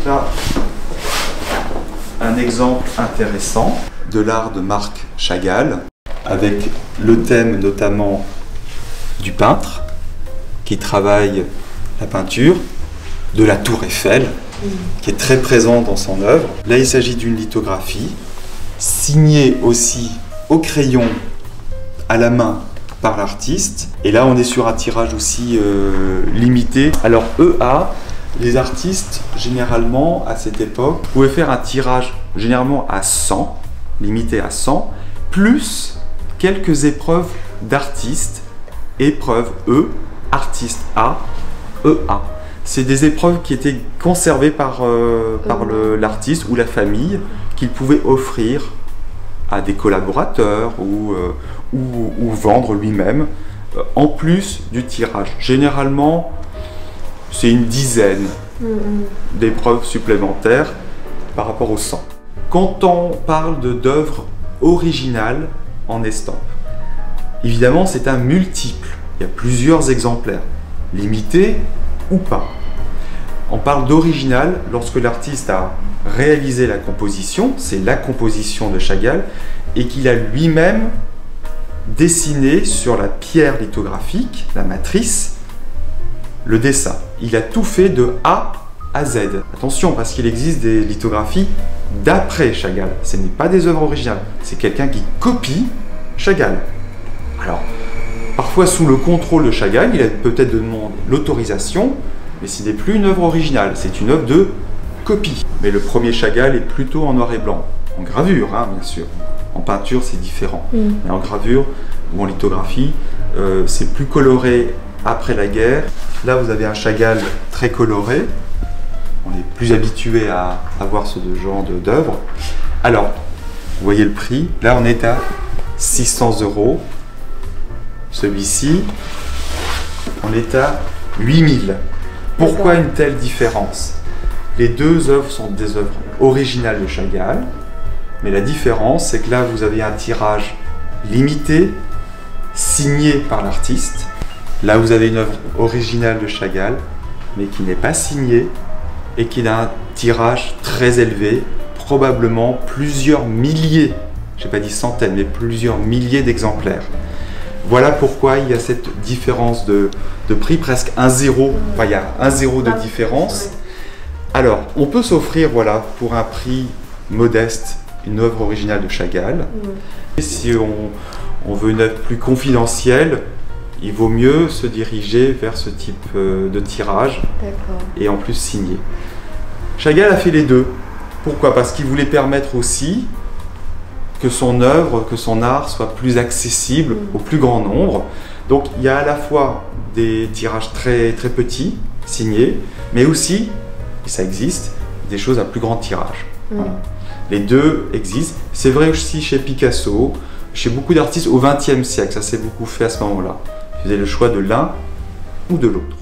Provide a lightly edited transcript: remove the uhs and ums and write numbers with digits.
là un exemple intéressant de l'art de Marc Chagall, avec le thème notamment du peintre qui travaille la peinture, de la Tour Eiffel, qui est très présent dans son œuvre. Là, il s'agit d'une lithographie, signée aussi au crayon, à la main, par l'artiste. Et là, on est sur un tirage aussi limité. Alors, EA, les artistes, généralement, à cette époque, pouvaient faire un tirage généralement à 100, limité à 100, plus quelques épreuves d'artistes, épreuves E, artiste A, EA. C'est des épreuves qui étaient conservées par l'artiste ou la famille, qu'il pouvait offrir à des collaborateurs ou vendre lui-même, en plus du tirage. Généralement, c'est une dizaine d'épreuves supplémentaires par rapport au 100. Quand on parle d'œuvres originales en estampe, évidemment, c'est un multiple. Il y a plusieurs exemplaires, limités ou pas. On parle d'original lorsque l'artiste a réalisé la composition, c'est la composition de Chagall, et qu'il a lui-même dessiné sur la pierre lithographique, la matrice, le dessin. Il a tout fait de A à Z. Attention, parce qu'il existe des lithographies d'après Chagall. Ce n'est pas des œuvres originales, c'est quelqu'un qui copie Chagall. Alors, parfois sous le contrôle de Chagall, il a peut-être demandé l'autorisation, mais ce n'est plus une œuvre originale, c'est une œuvre de copie. Mais le premier Chagall est plutôt en noir et blanc, en gravure, hein, bien sûr. En peinture, c'est différent. Mais en gravure ou en lithographie, c'est plus coloré après la guerre. Là, vous avez un Chagall très coloré. On est plus habitué à voir ce genre d'œuvre. Alors, vous voyez le prix. Là, on est à 600 €. Celui-ci, on est à 8000. Pourquoi une telle différence? Les deux œuvres sont des œuvres originales de Chagall, mais la différence, c'est que là, vous avez un tirage limité, signé par l'artiste. Là, vous avez une œuvre originale de Chagall, mais qui n'est pas signée et qui a un tirage très élevé, probablement plusieurs milliers, je n'ai pas dit centaines, mais plusieurs milliers d'exemplaires. Voilà pourquoi il y a cette différence de prix, presque un zéro. Enfin, il y a un zéro de différence. Alors, on peut s'offrir, voilà, pour un prix modeste, une œuvre originale de Chagall. Et si on veut une œuvre plus confidentielle, il vaut mieux se diriger vers ce type de tirage et en plus signé. Chagall a fait les deux. Pourquoi? Parce qu'il voulait permettre aussi que son œuvre, que son art soit plus accessible au plus grand nombre. Donc il y a à la fois des tirages très petits, signés, mais aussi, et ça existe, des choses à plus grand tirage. Voilà. Les deux existent. C'est vrai aussi chez Picasso, chez beaucoup d'artistes au XXe siècle, ça s'est beaucoup fait à ce moment-là. Ils faisaient le choix de l'un ou de l'autre.